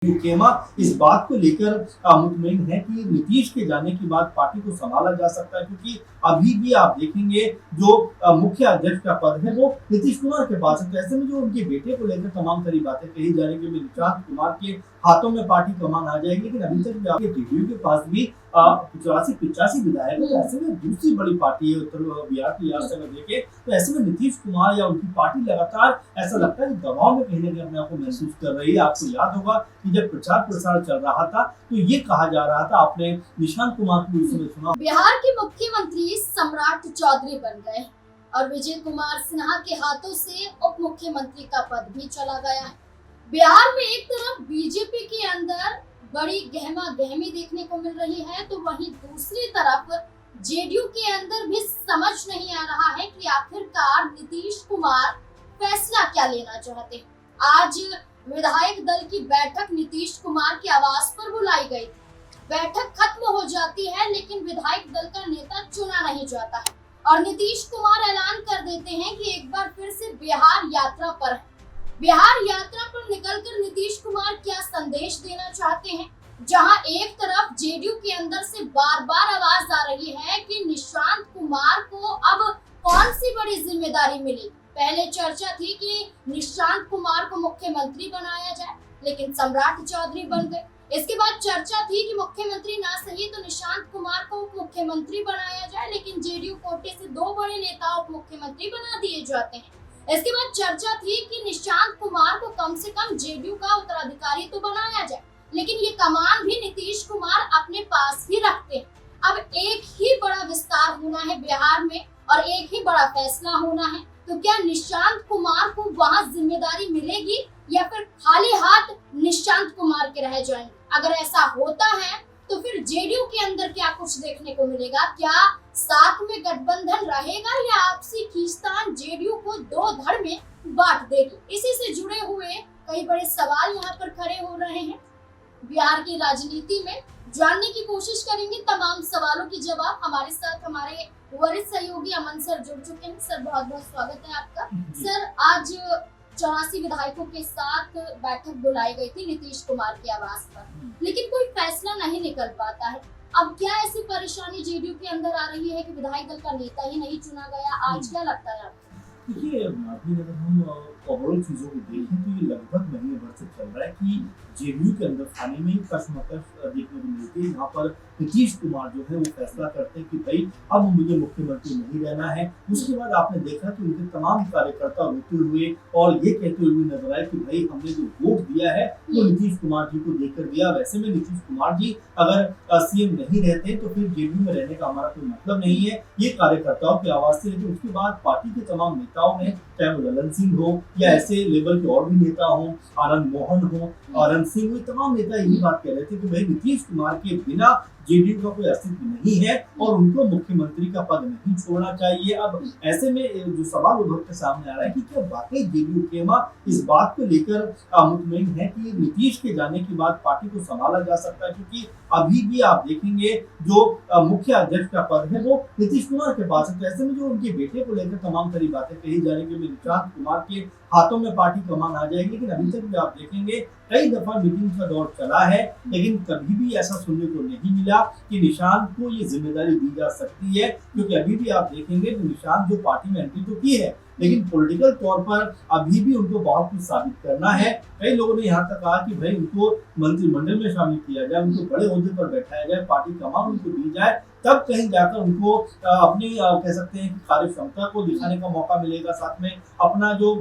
खेमा इस बात को लेकर मुतमईन है कि नीतीश के जाने के बाद पार्टी को संभाला जा सकता है, क्योंकि अभी भी आप देखेंगे जो मुख्य अध्यक्ष का पद है वो नीतीश कुमार के पास है। तो ऐसे में जो उनके बेटे को लेकर तमाम सारी बातें कही जा रही है, निशांत कुमार के हाथों में पार्टी कमान आ जाएगी। लेकिन अभी तक जेडीयू के पास भी 85 विधायक है, तो ऐसे में दूसरी बड़ी पार्टी है उत्तर बिहार की लिहाज से अगर देखें, तो ऐसे में नीतीश कुमार या उनकी पार्टी लगातार ऐसा लगता है कि दबाव में कहीं ना कहीं अपने आप को महसूस कर रही है। आपको याद होगा कि जब प्रचार प्रसार चल रहा था तो ये कहा जा रहा था, आपने निशांत कुमार को इस समय सुना, बिहार के मुख्यमंत्री सम्राट चौधरी बन गए और विजय कुमार सिन्हा के हाथों से उप मुख्यमंत्री का पद भी चला गया है। बिहार में एक तरफ बीजेपी के अंदर बड़ी गहमा गहमी देखने को मिल रही है, तो वहीं दूसरी तरफ जेडीयू के अंदर भी समझ नहीं आ रहा है कि आखिरकार नीतीश कुमार फैसला क्या लेना चाहते हैं। आज विधायक दल की बैठक नीतीश कुमार के आवास पर बुलाई गई थी। बैठक खत्म हो जाती है लेकिन विधायक दल का नेता चुना नहीं जाता है और नीतीश कुमार ऐलान कर देते हैं कि एक बार फिर से बिहार यात्रा पर है। बिहार यात्रा पर निकलकर नीतीश कुमार क्या संदेश देना चाहते हैं, जहां एक तरफ जेडीयू के अंदर से बार बार आवाज आ रही है कि निशांत कुमार को अब कौन सी बड़ी जिम्मेदारी मिली। पहले चर्चा थी कि निशांत कुमार को मुख्यमंत्री बनाया जाए, लेकिन सम्राट चौधरी बन गए। इसके बाद चर्चा थी कि मुख्यमंत्री ना सही तो निशांत कुमार को उप मुख्यमंत्री बनाया जाए, लेकिन जेडीयू कोटे से दो बड़े नेता उप मुख्यमंत्री बना दिए जाते हैं। इसके बाद चर्चा थी कि निशांत कुमार को कम से कम जेडीयू का उत्तराधिकारी तो बनाया जाए, लेकिन ये कमान भी नीतीश कुमार अपने पास ही रखते हैं। अब एक ही बड़ा विस्तार होना है बिहार में और एक ही बड़ा फैसला होना है, तो क्या निशांत कुमार को वहां जिम्मेदारी मिलेगी या फिर खाली हाथ निशांत कुमार के रह जाएंगे। अगर ऐसा होता है तो फिर जेडीयू के अंदर क्या कुछ देखने को मिलेगा, क्या साथ में गठबंधन रहेगा या आपसी खींचतान जेडीयू को दो धड़ में बांट देगी। इसी से जुड़े हुए कई बड़े सवाल यहाँ पर खड़े हो रहे हैं। बिहार की राजनीति में जानने की कोशिश करेंगे, तमाम सवालों की जवाब हमारे साथ हमारे वरिष्ठ सहयोगी अमन सर जुड़ चुके हैं। सर बहुत बहुत स्वागत है आपका। सर आज 84 विधायकों के साथ बैठक बुलाई गई थी नीतीश कुमार के आवास पर, लेकिन कोई फैसला नहीं निकल पाता है। अब क्या ऐसी परेशानी जेडीयू के अंदर आ रही है कि विधायक दल का नेता ही नहीं चुना गया? आज क्या लगता है आपको? देखिए अभी अगर हम ओवरऑल चीज़ों को देखें तो ये लगभग महीने भर से चल रहा है कि जेडीयू के अंदर खाने में कशमकश देखने को मिलती है। यहाँ पर नीतीश कुमार जो है वो फैसला करते हैं कि भाई अब मुझे मुख्यमंत्री नहीं रहना है। उसके बाद आपने देखा कि उनके तमाम कार्यकर्ता रोते हुए और ये कहते हुए नजर आए कि भाई हमने जो वोट दिया है वो नीतीश कुमार जी को देकर दिया। वैसे में नीतीश कुमार जी अगर सीएम नहीं रहते तो फिर जेडीयू में रहने का हमारा कोई मतलब नहीं है, ये कार्यकर्ताओं की आवाज थी। लेकिन उसके बाद पार्टी के तमाम नेताओं ने, चाहे वो ललन सिंह हो या ऐसे लेवल के और भी नेता हो, आनंद मोहन हो, आनंद सिंह, तमाम नेता यही बात कह रहे थे कि भाई नीतीश कुमार के बिना जेडीयू का कोई अस्तित्व नहीं है और उनको मुख्यमंत्री का पद नहीं छोड़ना चाहिए। अब ऐसे में जो सवाल उभर के सामने आ रहा है कि क्या वाकई जेडीयू खेमा इस बात को लेकर मुतमईन है कि नीतीश के जाने के बाद पार्टी को संभाला जा सकता है, क्योंकि अभी भी आप देखेंगे जो मुख्य अध्यक्ष का पद है वो नीतीश कुमार के पास है। तो ऐसे में जो उनके बेटे को लेकर तमाम सारी बातें कही जा रही है, निशांत कुमार के हाथों में पार्टी कमान आ जाएगी। लेकिन अभी तक भी आप देखेंगे कई दफा मीटिंग का दौर चला है, लेकिन कभी भी ऐसा सुनने को नहीं मिला कि निशांत को ये जिम्मेदारी दी जा सकती है। क्योंकि अभी भी आप देखेंगे तो निशांत जो पार्टी में एंट्री तो की है, लेकिन पॉलिटिकल तौर पर अभी भी उनको बहुत कुछ साबित करना है। कई लोगों ने यहाँ तक कहा कि भाई उनको मंत्रिमंडल में शामिल किया जाए, उनको बड़े ओहदे पर बैठाया जाए, पार्टी कमान उनको दी जाए, तब कहीं जाकर उनको अपनी कह सकते हैं कि कार्य क्षमता को दिखाने का मौका मिलेगा। साथ में अपना जो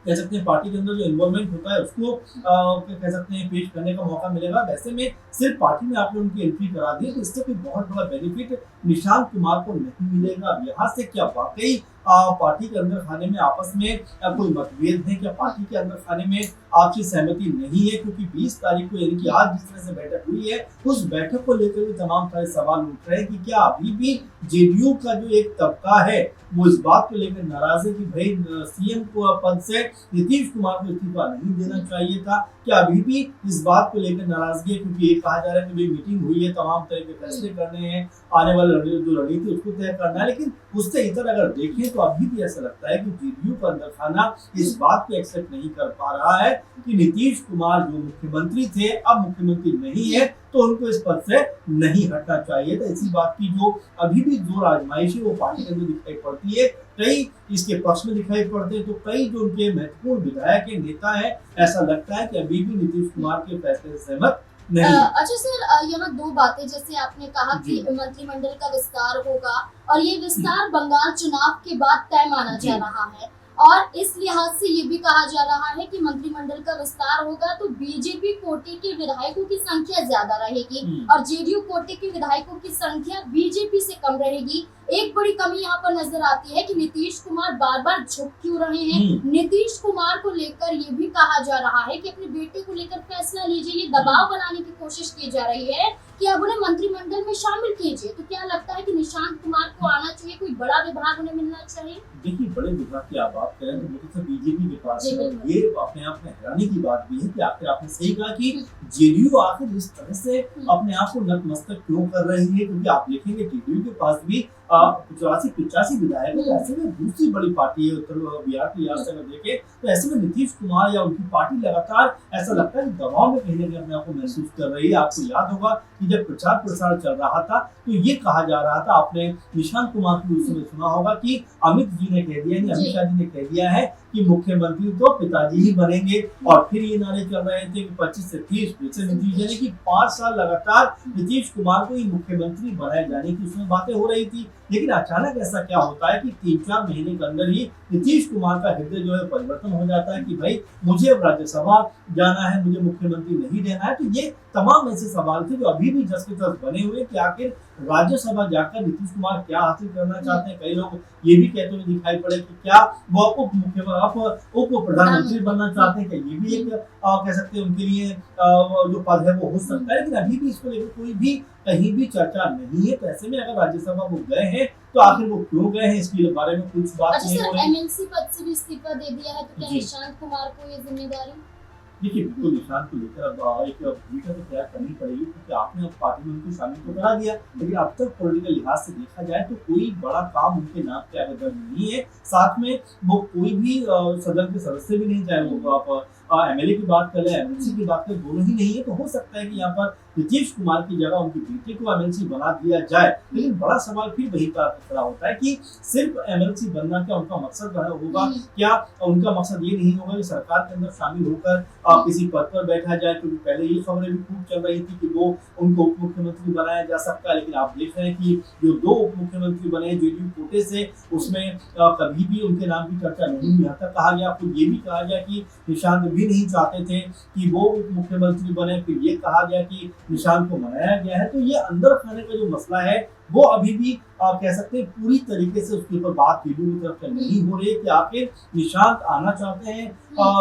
कह सकते हैं पार्टी के अंदर जो इन्वॉल्वमेंट होता है उसको कह सकते हैं पेश करने का मौका मिलेगा। वैसे में सिर्फ पार्टी में आपने उनकी एंट्री करा दी तो इससे कोई बहुत बड़ा बेनिफिट निशांत कुमार को नहीं मिलेगा। अब यहाँ से क्या वाकई पार्टी के अंदर खाने में आपस में कोई मतभेद है, क्या पार्टी के अंदर खाने में आपसी सहमति नहीं है? क्योंकि 20 तारीख को यानी कि आज जिस तरह से बैठक हुई है उस बैठक को लेकर भी तमाम सारे सवाल उठ रहे हैं कि क्या अभी भी जेडीयू का जो एक तबका है वो इस बात को लेकर नाराज है कि भाई सीएम को पद से नीतीश कुमार को इस्तीफा नहीं देना चाहिए था। कि अभी भी इस बात को लेकर नाराजगी है, क्योंकि ये कहा जा रहा है कि भाई मीटिंग हुई है, तमाम तरह के फैसले करने हैं, आने वाले जो रणनीति उसको तय करना है, लेकिन उससे इतर अगर देखें तो अभी भी ऐसा लगता है कि जेडीयू का अंदर खाना इस बात को एक्सेप्ट नहीं कर पा रहा है कि नीतीश कुमार जो मुख्यमंत्री थे अब मुख्यमंत्री नहीं है, तो उनको इस पद से नहीं हटना चाहिए। तो इसी बात की जो अभी भी जोर आजमाइश है वो पार्टी के अंदर दिखाई पड़ती है। कई इसके पक्ष में दिखाई पड़ते हैं, तो कई जो उनके महत्वपूर्ण विधायक है, नेता है, ऐसा लगता है कि अभी भी नीतीश कुमार के फैसले से सहमत नहीं। अच्छा सर, यहाँ दो बातें, जैसे आपने कहा कि मंत्रिमंडल का विस्तार होगा और ये विस्तार बंगाल चुनाव के बाद तय माना जा रहा है, और इस लिहाज से ये भी कहा जा रहा है कि मंत्रिमंडल का विस्तार होगा तो बीजेपी कोटे के विधायकों की संख्या ज्यादा रहेगी और जेडीयू कोटे के विधायकों की संख्या बीजेपी से कम रहेगी। एक बड़ी कमी यहाँ पर नजर आती है कि नीतीश कुमार बार बार झुक क्यों रहे हैं। नीतीश कुमार को लेकर ये भी कहा जा रहा है कि अपने बेटे को लेकर फैसला लीजिए, ये दबाव बनाने की कोशिश की जा रही है कि अब उन्हें मंत्रिमंडल में शामिल कीजिए। तो क्या लगता है कि निशांत कुमार को आना चाहिए, कोई बड़ा विभाग उन्हें मिलना चाहिए? देखिए, बड़े विभाग की आप बात करें तो मुझे बीजेपी के पास है, ये अपने आप में हैरानी की बात भी है कि आखिर आपने सही कहा कि जेडीयू आखिर इस तरह से अपने आप को नतमस्तक क्यों कर रही है, क्योंकि आप देखेंगे जेडीयू के पास भी 85 विधायक है। ऐसे में दूसरी बड़ी पार्टी है उत्तर बिहार की लिहाज से अगर देखें तो ऐसे में नीतीश कुमार या उनकी पार्टी लगातार ऐसा लगता है कि दबाव में कहीं ना कहीं अपने आप को महसूस कर रही है। आपको याद होगा कि जब प्रचार प्रसार चल रहा था तो ये कहा जा रहा था, आपने निशांत कुमार को उस समय सुना होगा कि अमित जी ने कह दिया, अमित शाह जी ने कह दिया है कि मुख्यमंत्री तो पिताजी ही बनेंगे, और फिर ये नारे चल रहे थे कि 25 से 30 नीतीश, यानी कि 5 साल लगातार नीतीश कुमार को ही मुख्यमंत्री बनाए जाने की उसमें बातें हो रही थी। लेकिन अचानक ऐसा क्या होता है कि 3-4 महीने के अंदर ही नीतीश कुमार का हृदय जो है परिवर्तन हो जाता है कि भाई मुझे अब राज्यसभा जाना है, मुझे मुख्यमंत्री नहीं रहना है। तो ये तमाम ऐसे सवाल थे जो अभी भी जस के तस बने हुए कि आखिर राज्यसभा जाकर नीतीश कुमार क्या हासिल करना चाहते हैं। कई लोग ये भी कहते हुए दिखाई पड़े कि क्या वो उप प्रधानमंत्री बनना चाहते हैं, क्या ये भी एक कह सकते हैं उनके लिए जो पद है वो हो सकता है। लेकिन अभी भी इसको लेकर कोई भी कहीं भी चर्चा नहीं है। तो ऐसे में अगर राज्यसभा वो गए हैं तो आखिर वो क्यों गए हैं, इसके बारे में कुछ बात नहीं हो रही। एमएलसी पद से भी इस्तीफा दे दिया है, तो क्या निशांत कुमार को ये जिम्मेदारी? देखिए, बिल्कुल निशांत को लेकर अब एक भूमिका तो तैयार करनी पड़ेगी, क्योंकि आपने अब पार्टी में उनको शामिल तो करा दिया, लेकिन अब तक पॉलिटिकल लिहाज से देखा जाए तो कोई बड़ा काम उनके नाम पे आगे दर्ज नहीं है। साथ में वो कोई भी सदन के सदस्य भी नहीं, चाहे वो आप एमएलए की बात कर ले, एमएलसी की बात कर, दोनों ही नहीं है। तो हो सकता है कि यहाँ पर नीतीश कुमार की जगह उनकी बेटे को एमएलसी बना दिया जाए। लेकिन बड़ा सवाल फिर वही खड़ा होता है कि सिर्फ एमएलसी बनना क्या उनका मकसद होगा? क्या उनका मकसद ये नहीं होगा कि सरकार के अंदर शामिल होकर किसी पद पर बैठा जाए? क्योंकि पहले ये खबरें भी खूब चल रही थी कि वो उनको उप मुख्यमंत्री बनाया जा सकता है। लेकिन आप देख रहे हैं कि जो 2 उप मुख्यमंत्री बने जेडीयू कोटे से, उसमें कभी भी उनके नाम की चर्चा नहीं हुई। यहाँ तक कहा गया, आपको ये भी कहा गया कि निशांत भी नहीं चाहते थे कि वो उप मुख्यमंत्री बने, फिर ये कहा गया कि निशांत को मनाया गया है। तो ये अंदर खाने का जो मसला है वो अभी भी कह सकते हैं पूरी तरीके से उसके ऊपर बात जेडीयू की तरफ से नहीं हो रही है कि आखिर निशांत आना चाहते हैं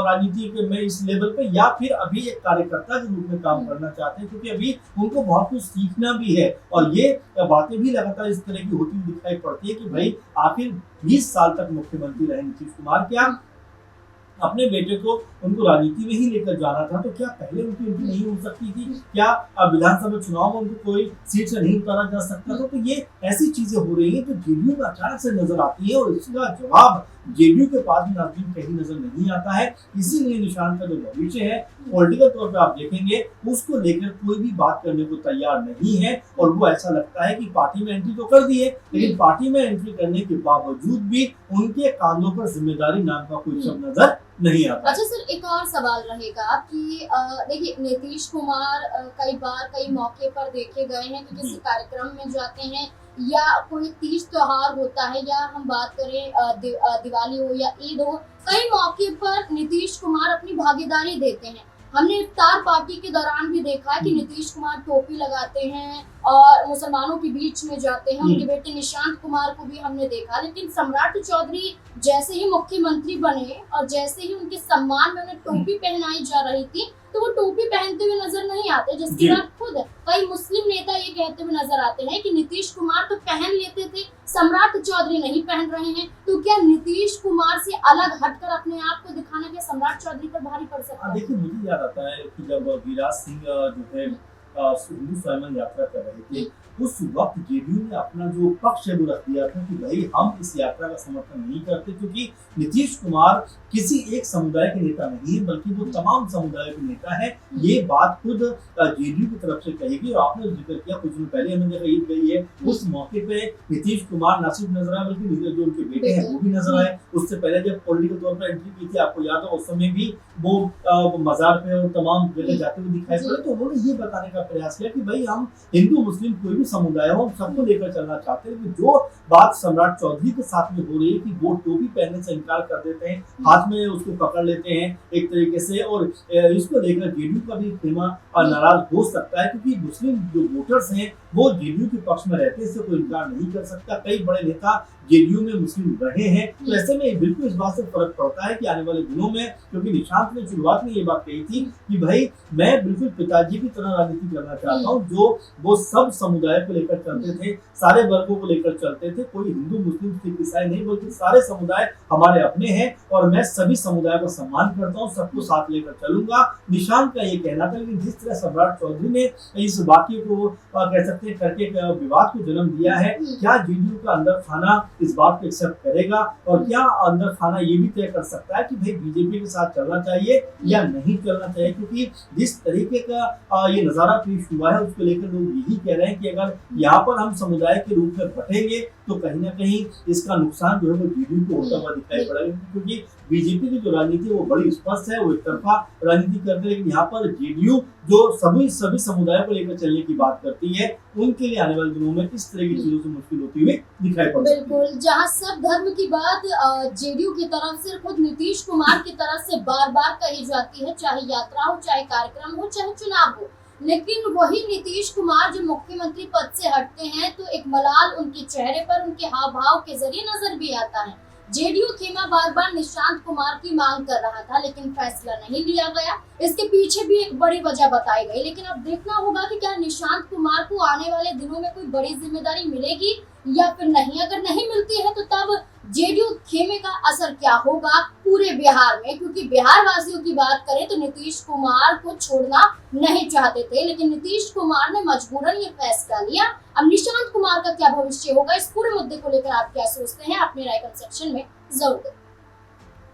राजनीति में इस लेवल पे, या फिर अभी एक कार्यकर्ता के रूप में काम करना चाहते हैं, क्योंकि अभी उनको बहुत कुछ सीखना भी है। और ये बातें भी लगातार इस तरह की होती हुई दिखाई पड़ती है कि भाई आखिर 20 साल तक मुख्यमंत्री रहे नीतीश कुमार, क्या अपने बेटे को उनको राजनीति में ही लेकर जाना था? तो क्या पहले उनकी नहीं हो सकती थी? क्या विधानसभा चुनाव में उनको कोई सीट से नहीं उतारा जा सकता था? तो ये ऐसी चीजें हो रही है जो जेडीयू में अचानक से नजर आती है, और इसका जवाब जेडीयू के पास नाज़रीन कहीं नजर नहीं आता है। इसीलिए निशांत का जो भविष्य है पॉलिटिकल तौर पे आप देखेंगे उसको लेकर कोई भी बात करने को तैयार नहीं है। और वो ऐसा लगता है कि पार्टी में एंट्री तो कर दी है, लेकिन पार्टी में एंट्री करने के बावजूद भी उनके कांधों पर जिम्मेदारी नाम का कोई शब्द नजर नहीं आता। अच्छा सर, एक और सवाल रहेगा कि देखिए नीतीश कुमार कई बार कई मौके पर देखे गए हैं कि किसी कार्यक्रम में जाते हैं या कोई तीज त्योहार होता है, या हम बात करें दिवाली हो या ईद हो, कई मौके पर नीतीश कुमार अपनी भागीदारी देते हैं। हमने इफ्तार पार्टी के दौरान भी देखा है कि नीतीश कुमार टोपी लगाते हैं और मुसलमानों के बीच में जाते हैं। उनके बेटे निशांत कुमार को भी हमने देखा। लेकिन सम्राट चौधरी जैसे ही मुख्यमंत्री बने और जैसे ही उनके सम्मान में उन्हें टोपी पहनाई जा रही थी, तो वो टोपी पहनते हुए नजर नहीं आते, जिसकी बात खुद बाद कई मुस्लिम नेता ये कहते हुए नजर आते हैं कि नीतीश कुमार तो पहन लेते थे, सम्राट चौधरी नहीं पहन रहे हैं, तो क्या नीतीश कुमार से अलग हटकर अपने आप को दिखाना क्या सम्राट चौधरी पर भारी पड़ सकता है? देखिए, मुझे याद आता है कि जब गिरिराज सिंह जो है हिंदू स्वयं यात्रा कर रहे थे, उस वक्त जेडीयू ने अपना जो पक्ष है वो रख दिया था कि भाई हम इस यात्रा का समर्थन नहीं करते, क्योंकि नीतीश कुमार किसी एक समुदाय के नेता नहीं है बल्कि वो तमाम समुदाय के नेता है। ये बात खुद जेडीयू की तरफ से कही गई और आपने जिक्र किया कुछ दिन पहले हमें जब ईद गई है, उस मौके पे नीतीश कुमार न सिर्फ नजर आए बल्कि जो उनके बेटे हैं वो भी नजर आए। उससे पहले जब पॉलिटिकल तौर पर एंट्री की थी, आपको याद हो, उस समय भी वो मजार पे और तमाम जगह जाते हुए दिखाई पड़े। तो उन्होंने ये बताने का प्रयास किया कि भाई हम हिंदू मुस्लिम कोई भी समुदाय हो, हम सबको लेकर चलना चाहते हैं। जो बात सम्राट चौधरी के साथ में हो रही है कि वो टोपी पहनने से इनकार कर देते हैं, हाथ में उसको पकड़ लेते हैं एक तरीके से, और इसको लेकर जेडीयू का भी खेमा नाराज हो सकता है, क्योंकि मुस्लिम जो वोटर्स हैं वो जेडीयू के पक्ष में रहते हैं, इससे कोई इनकार नहीं कर सकता। कई बड़े नेता जेडीयू में मुस्लिम रहे हैं, तो ऐसे में बिल्कुल इस बात से फर्क पड़ता है कि आने वाले दिनों में, क्योंकि निशांत ने शुरुआत में ये बात कही थी कि भाई मैं बिल्कुल पिताजी की तरह राजनीति करना चाहता हूँ, जो वो सब समुदाय को लेकर चलते थे, सारे वर्गों को लेकर चलते थे, कोई हिंदू मुस्लिम सिख ईसाई नहीं बल्कि सारे समुदाय हमारे अपने हैं और मैं सभी समुदाय को सम्मान करता हूँ, सबको साथ लेकर चलूंगा। निशांत का ये कहना था। लेकिन जिस तरह सम्राट चौधरी ने इस वाक्य को कह सकते हैं करके विवाद को जन्म दिया है, क्या जेडीयू का अंदर खाना इस बात को एक्सेप्ट करेगा और क्या अंदर खाना ये भी तय कर सकता है कि भाई बीजेपी के साथ चलना चाहिए या नहीं चलना चाहिए, क्योंकि जिस तरीके का ये नजारा पेश हुआ है उसको लेकर लोग यही कह रहे हैं कि अगर यहाँ पर हम समुदाय के रूप में बटेंगे तो कहीं ना कहीं इसका नुकसान जो है वो जेडीयू को होता हुआ दिखाई पड़ेगा, क्योंकि बीजेपी की जो राजनीति है वो बड़ी स्पष्ट है, वो एक तरफा राजनीति करते हैं। लेकिन यहाँ पर जेडीयू जो सभी समुदायों को लेकर चलने की बात करती है, उनके लिए आने वाले दिनों में इस तरह की चीजों से मुश्किल होती हुई दिखाई पड़ सकती है। बिल्कुल, जहाँ सब धर्म की बात जेडीयू की तरफ से, खुद नीतीश कुमार की तरफ से बार बार कही जाती है, चाहे यात्रा हो, चाहे कार्यक्रम हो, चाहे चुनाव हो, लेकिन वही नीतीश कुमार जो मुख्यमंत्री पद से हटते हैं तो एक मलाल उनके चेहरे पर, उनके हाव भाव के जरिए नजर भी आता है। जेडीयू खेमा बार बार निशांत कुमार की मांग कर रहा था लेकिन फैसला नहीं लिया गया। इसके पीछे भी एक बड़ी वजह बताई गई, लेकिन अब देखना होगा कि क्या निशांत कुमार को आने वाले दिनों में कोई बड़ी जिम्मेदारी मिलेगी या फिर नहीं। अगर नहीं मिलती है तो तब जेडीयू खेमे का असर क्या होगा पूरे बिहार में, क्योंकि बिहार वासियों की बात करें तो नीतीश कुमार को छोड़ना नहीं चाहते थे, लेकिन नीतीश कुमार ने मजबूरन ये फैसला लिया। अब निशांत कुमार का क्या भविष्य होगा, इस पूरे मुद्दे को लेकर आप क्या सोचते हैं, अपने राय कमेंट सेक्शन में जरूर दें।